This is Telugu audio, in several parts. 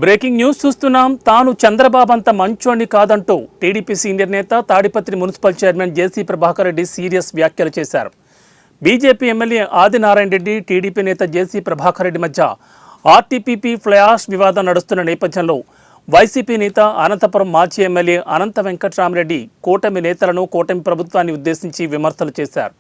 బ్రేకింగ్ న్యూస్ చూస్తున్నాం. తాను చంద్రబాబు అంత మంచోణ్ణి కాదంటూ టీడీపీ సీనియర్ నేత తాడిపత్రి మున్సిపల్ చైర్మన్ జేసీ ప్రభాకర్ రెడ్డి సీరియస్ వ్యాఖ్యలు చేశారు. BJP MLA Adinarayana Reddy, TDP నేత జేసీ ప్రభాకర్ రెడ్డి మధ్య ఆర్టీపీపీ ఫ్లాష్ వివాదం నడుస్తున్న నేపథ్యంలో వైసీపీ నేత అనంతపురం మాజీ ఎమ్మెల్యే అనంత వెంకట్రామరెడ్డి కూటమి నేతలను, కూటమి ప్రభుత్వాన్ని ఉద్దేశించి విమర్శలు చేశారు.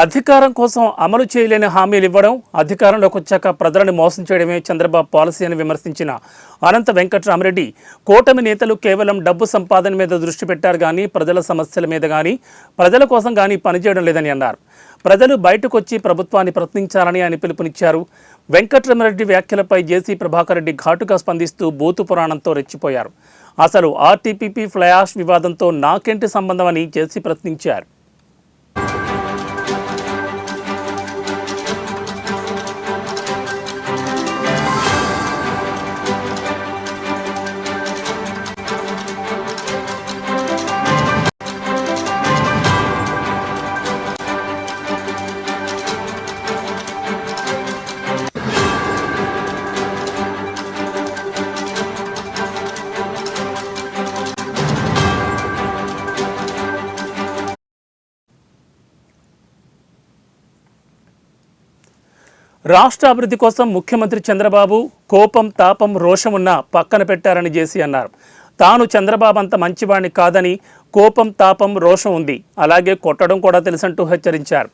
అధికారం కోసం అమలు చేయలేని హామీలు ఇవ్వడం, అధికారంలోకి వచ్చాక ప్రజలను మోసం చేయడమే చంద్రబాబు పాలసీ అని విమర్శించిన అనంత వెంకట్రామరెడ్డి, కూటమి నేతలు కేవలం డబ్బు సంపాదన మీద దృష్టి పెట్టారు కానీ ప్రజల సమస్యల మీద కానీ ప్రజల కోసం కానీ పనిచేయడం లేదని అన్నారు. ప్రజలు బయటకు వచ్చి ప్రభుత్వాన్ని ప్రశ్నించాలని ఆయన పిలుపునిచ్చారు. వెంకట్రామరెడ్డి వ్యాఖ్యలపై జేసీ ప్రభాకర్ రెడ్డి ఘాటుగా స్పందిస్తూ బూతు పురాణంతో రెచ్చిపోయారు. అసలు ఆర్టీపీపీ ఫ్లాష్ వివాదంతో నాకేంటి సంబంధం అని జేసీ ప్రశ్నించారు. రాష్ట్ర అభివృద్ధి కోసం ముఖ్యమంత్రి చంద్రబాబు కోపం, తాపం, రోషం ఉన్న పక్కన పెట్టారని జేసీ అన్నారు. తాను చంద్రబాబు అంత మంచివాడిని కాదని, కోపం, తాపం, రోషం ఉంది, అలాగే కొట్టడం కూడా తెలుసంటూ హెచ్చరించారు.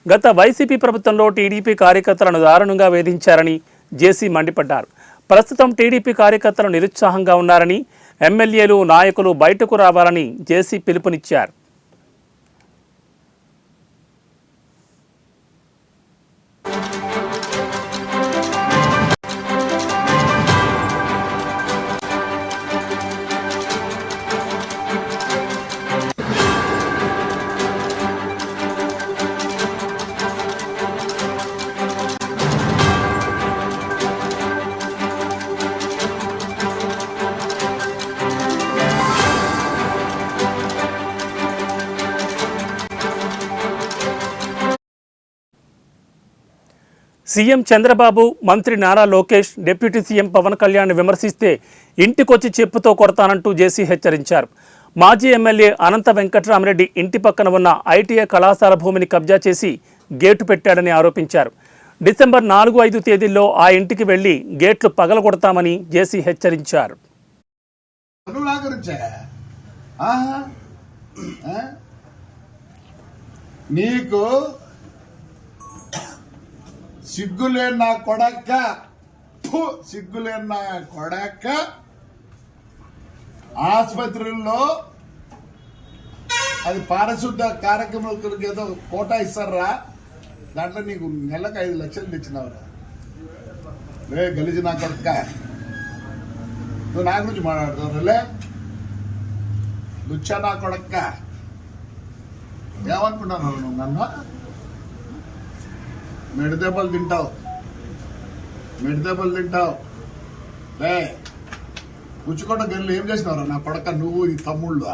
గత వైసీపీ ప్రభుత్వంలో టీడీపీ కార్యకర్తలను దారుణంగా వేధించారని జేసీ మండిపడ్డారు. ప్రస్తుతం టీడీపీ కార్యకర్తలు నిరుత్సాహంగా ఉన్నారని, ఎమ్మెల్యేలు, నాయకులు బయటకు రావాలని జేసీ పిలుపునిచ్చారు. సీఎం చంద్రబాబు, మంత్రి నారా లోకేష్, డిప్యూటీ సీఎం పవన్ కళ్యాణ్ విమర్శిస్తే ఇంటికొచ్చి చెప్పుతో కొడతానంటూ జేసీ హెచ్చరించారు. మాజీ ఎమ్మెల్యే అనంత వెంకట్రామరెడ్డి ఇంటి పక్కన ఉన్న ఐటీఐ కళాశాల భూమిని కబ్జా చేసి గేటు పెట్టాడని ఆరోపించారు. డిసెంబర్ 4-5 తేదీల్లో ఆ ఇంటికి వెళ్లి గేట్లు పగలగొడతామని జేసీ హెచ్చరించారు. సిగ్గులేని నా కొడక్క, సిగ్గులేని నా కొడక్క, ఆసుపత్రుల్లో అది పారిశుద్ధ కార్యక్రమాలకు ఏదో కోటా ఇస్తారా, దాంట్లో నీకు నెలకు 5 లక్షలు తెచ్చినవరా? రే గలీజు నా కొడక్క, నువ్వు నా గురించి మాట్లాడుతావులే, లుచ్చా నా కొడక్క. ఏమనుకున్నాను నువ్వు? నన్ను మెడదెబ్బలు తింటావు లే. పుచ్చుకొండ గల్లు ఏం చేసినావురా నా కొడక? నువ్వు ఈ తమ్ముళ్ళు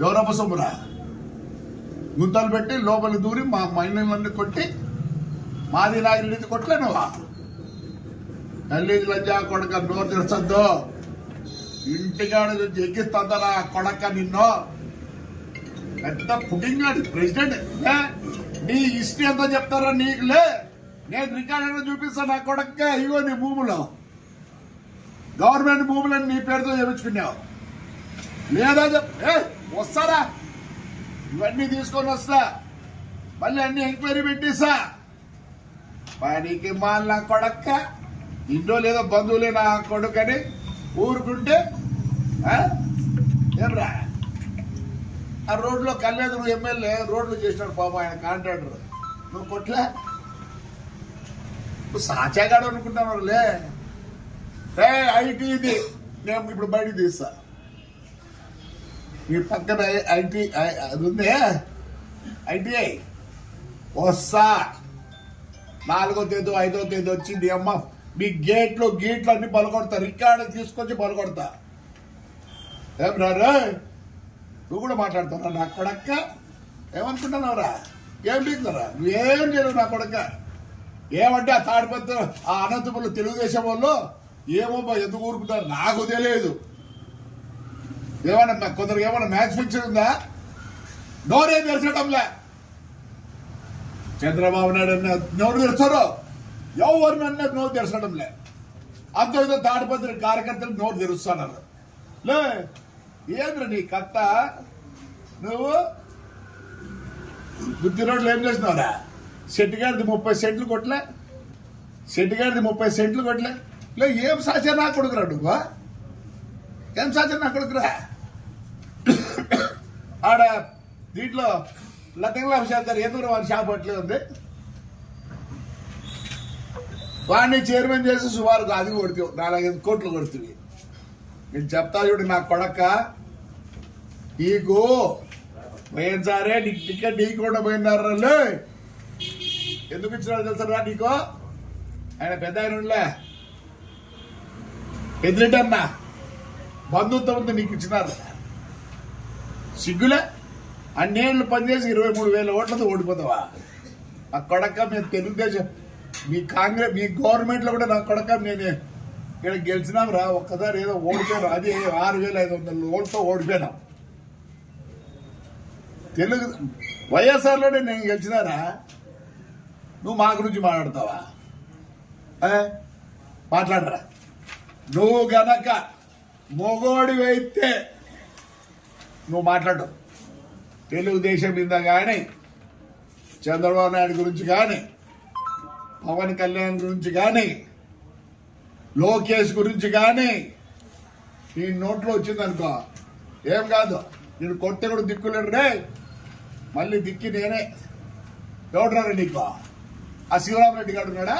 ఎవరప్ప సొమ్మురా? గుంతలు పెట్టి లోపలికి దూరి మా మైనర్లన్నీ కొట్టి మాది నాగిరెడ్డి కొట్టలే నువ్వా? గల్లీది లజ్జా కొడక, నోరు తెరచద్దు, ఇంటికాడ ఎక్కిస్తుందా నా కొడక నిన్ను. పెద్ద పుట్టింగ్ ప్రెసిడెంట్, నీ హిస్టరీ ఎంతో చెప్తారా నీకులే? నేను రికార్డు చూపిస్తాను నా కొడక్క. ఇగో నీ భూములు, గవర్నమెంట్ భూములని నీ పేరుతో చేయించుకున్నావు లేదా? వస్తారా? ఇవన్నీ తీసుకొని వస్తా, మళ్ళీ అన్ని ఎంక్వైరీ పెట్టేసా. పనికి మాల నా కొడక్క, ఇంట్లో లేదో బంధువులే నా కొడుకని ఊరుకుంటే ఆ? ఏమ్రా ఆ రోడ్లో కళ్యాణ్ నువ్వు ఎమ్మెల్యే రోడ్లు చేసినాడు పాపం ఆయన కాంట్రాక్టర్ నువ్వు కొట్లే నువ్వు సాచాగాడు అనుకుంటున్నావులే రే ఐటీ ఇది నేను ఇప్పుడు బయటికి తీస్తా మీ పక్కన ఐటీ అది ఉంది ఐటీఐ వస్తా 4వ తేదీ 5వ తేదీ వచ్చింది అమ్మ మీ గేట్లు అన్ని పలకొడతా రికార్డు తీసుకొచ్చి పలకొడతా ఏం రా నువ్వు కూడా మాట్లాడుతావురా నా కొడక్క ఏమనుకుంటున్నావురా ఏం పీకుతారా నువ్వేం చేయలేవు నా కొడక్క ఏమంటే ఆ తాడిపత్రి ఆ అనంతపురం తెలుగుదేశం వాళ్ళు ఏమో ఎందుకు ఊరుకుంటారు నాకు తెలియదు ఏమన్నా కొందరికి ఏమన్నా మ్యాచ్ ఫిక్చర్ ఉందా నోరేం తెరచడంలే చంద్రబాబు నాయుడు నోరు తెరుస్తారు ఎవరినన్నా నోరు తెరచడంలే అంత తాడిపత్రి కార్యకర్తలు నోరు తెరుస్తున్నారు లే ఏంద్ర నీ కత్త నువ్వు బుద్ధి రోడ్లు ఏం చేసినావురా సెట్టిగాడిది 30 సెంట్లు కొట్టలే సెట్టిగాడిది 30 సెంట్లు కొట్టలే లే ఏం సాచా నా కొడుకురా నువ్వు ఏం సాచా నా కొడుకురా ఆడ దీంట్లో లతంగుల అభిషేక్ ఎందుకు వాడి షాప్ అట్లే ఉంది వాడిని చైర్మన్ చేసి సుమారు అది కొడుతావు 4-5 కోట్లు కొడుతుంది నేను చెప్తా చూడు నా కొడక నీకు పోయినసారే నీకు టికెట్ నీకుండా పోయినారు ఎందుకు ఇచ్చినారో తెలుసా నీకు ఆయన పెద్ద ఆయన ఉండలే ఎదురెడ్డన్నా బంధుత్వంతో నీకు ఇచ్చినారు సిగ్గులే అన్నేళ్ళు పనిచేసి 23,000 ఓట్లతో ఓడిపోతావా ఆ కొడక మేము తెలుగుదేశం మీ కాంగ్రెస్ మీ గవర్నమెంట్ లో కూడా నా కొడక నేను ఇక్కడ గెలిచినాం రా ఒక్కసారి ఏదో ఓడిపోయాను అది 6,500 ఓట్లతో ఓడిపోయినాం తెలుగు వైఎస్ఆర్ లోనే నేను గెలిచినారా నువ్వు మా గురించి మాట్లాడతావా మాట్లాడరా నువ్వు గనక మొగోడి అయితే నువ్వు మాట్లాడు తెలుగుదేశం మీద కానీ చంద్రబాబు నాయుడు గురించి కానీ పవన్ కళ్యాణ్ గురించి కానీ లోకేష్ గురించి కానీ నీ నోట్లో వచ్చిందనుకో ఏం కాదు నేను కొట్టే కూడా దిక్కులేడు రే మళ్ళీ దిక్కి నేనే ఎవడరా నీకు ఆ శివరామరెడ్డి గారు ఉన్నాడా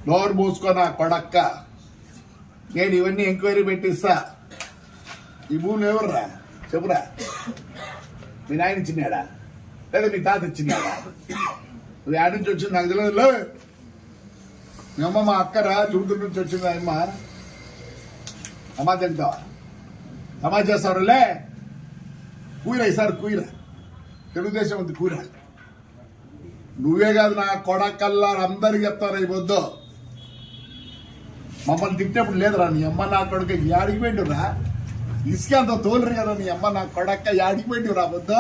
నోరు మూసుకొని ఆ కొడక్క నేను ఇవన్నీ ఎంక్వైరీ పెట్టిస్తా ఈ భూములు ఎవర్రా చెప్పురా మీ నాయన ఇచ్చినాడా లేదా మీ తాత ఇచ్చినాడా నువ్వు యాడ్ నుంచి వచ్చింది నాకు తెలియదు మీ అమ్మ మా అక్కరా చుడుతుడి నుంచి వచ్చింది అమ్మ సమాజ్ తింటావా సమాజ్ చేస్తారులే కూర ఈసారి కూర తెలుగుదేశం ఉంది కూర నువ్వే కాదు నా కొడకల్లా అందరికి చెప్తారా ఈ పొద్దు మమ్మల్ని తిట్టేప్పుడు లేదురా నీ అమ్మ నా కొడుకు యాడికి పోయిండురా ఇసుక అంత తోలురు కదా నీ అమ్మ నా కొడక్క యాడికి పోయిండురా పొద్దు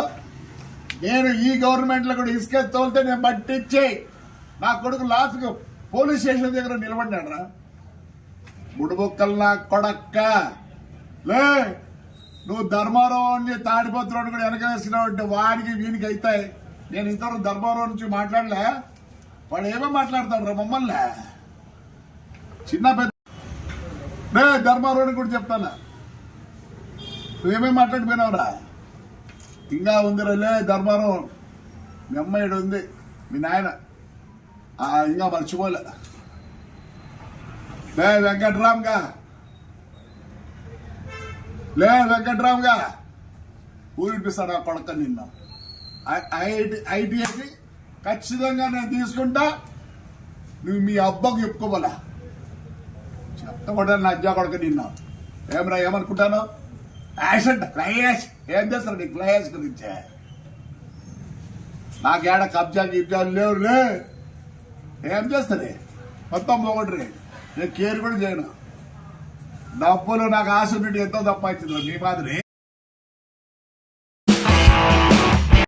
నేను ఈ గవర్నమెంట్ లో కూడా ఇసుక తోలితే నేను పట్టించి నా కొడుకు లాస్ట్ పోలీస్ స్టేషన్ దగ్గర నిలబడ్డాడు రా బుడుబొక్కలు నా కొడక్క లే నువ్వు ధర్మారావు తాడిపత్రుడు కూడా వెనకేసినావు వాడికి వీనికి అవుతాయి నేను ఇంతవరకు ధర్మారావు నుంచి మాట్లాడలే వాడు ఏమో మాట్లాడతాడు రా మమ్మల్ని చిన్న పెద్ద ధర్మారావుని కూడా చెప్తాను నువ్వేమేమి మాట్లాడిపోయినావురా ఇంకా ఉందిరా లే ధర్మారావు మీ అమ్మాయిడు ఉంది మీ నాయన ఇంకా మర్చిపోలే లే వెంకట్రామ్గా ఊరిపిస్తాడు ఆ కొడక నిన్న ఐటీఐకి ఖచ్చితంగా నేను తీసుకుంటా నువ్వు మీ అబ్బకు చెప్పుకోవాలా చెప్తా నా అజ్జా కొడక నిన్న ఏమరా ఏమనుకుంటాను యాక్సిడెంట్ ఫ్లైయాష్ ఏం చేస్తారు నీకు ఫ్లైయాష్ గురించే నాకేడ కబ్జాలు లేవులే ఏం చేస్తుంది మొత్తం పోగొట్టు నేను కేర్ కూడా చేయను డబ్బులు నాకు ఆశ నుండి ఎంతో తప్ప మీ మాదిరి